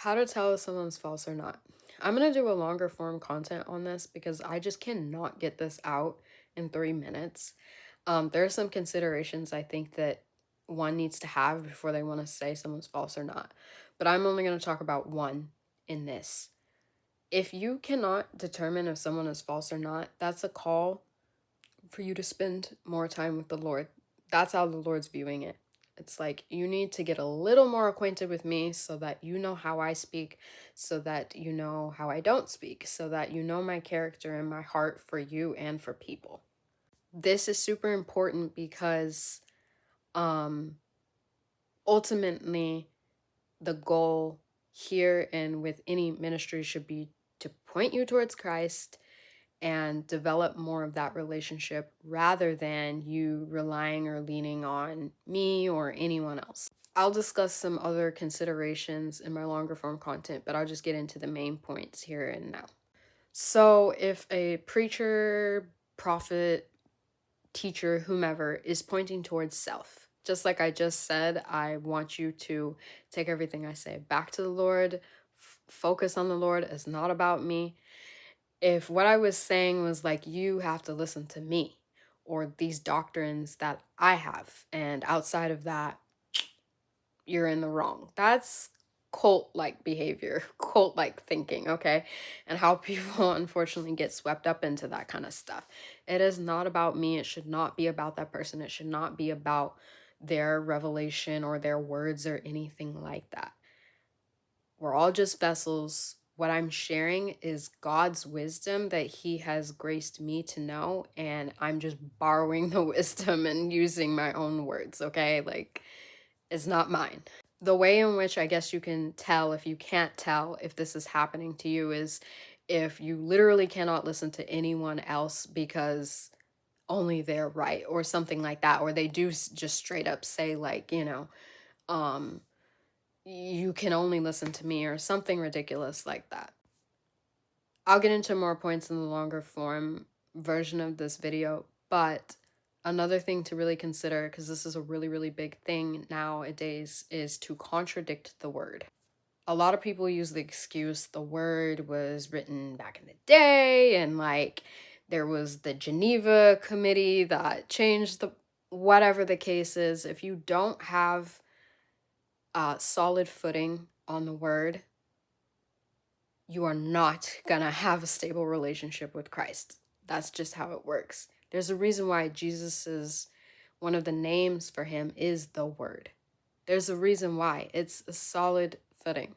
How to tell if someone's false or not. I'm going to do a longer form content on this because I just cannot get this out in 3 minutes. There are some considerations I think that one needs to have before they want to say someone's false or not. But I'm only going to talk about one in this. If you cannot determine if someone is false or not, that's a call for you to spend more time with the Lord. That's how the Lord's viewing it. It's like you need to get a little more acquainted with me so that you know how I speak, so that you know how I don't speak, so that you know my character and my heart for you and for people. This is super important because um ultimately the goal here and with any ministry should be to point you towards Christ and develop more of that relationship rather than you relying or leaning on me or anyone else. I'll discuss some other considerations in my longer form content, but I'll just get into the main points here and now. So, if a preacher, prophet, teacher, whomever is pointing towards self, just like I just said, I want you to take everything I say back to the Lord, focus on the Lord. It's not about me. If what I was saying was like, you have to listen to me or these doctrines that I have, and outside of that, you're in the wrong. That's cult like behavior, cult like thinking, okay? And how people unfortunately get swept up into that kind of stuff. It is not about me. It should not be about that person. It should not be about their revelation or their words or anything like that. We're all just vessels. What I'm sharing is God's wisdom that He has graced me to know, and I'm just borrowing the wisdom and using my own words, okay? Like, it's not mine. The way in which I guess you can tell, if you can't tell if this is happening to you, is if you literally cannot listen to anyone else because only they're right or something like that, or they do just straight up say, like, um, you can only listen to me or something ridiculous like that. I'll get into more points in the longer form version of this video, but another thing to really consider, because this is a really, really big thing nowadays, is to contradict the word. A lot of people use the excuse the word was written back in the day, and like there was the Geneva Committee that changed the whatever the case is. If you don't have solid footing on the word, you are not gonna have a stable relationship with Christ. That's just how it works. There's a reason why Jesus is one of the names for him is the Word. There's a reason why. It's a solid footing.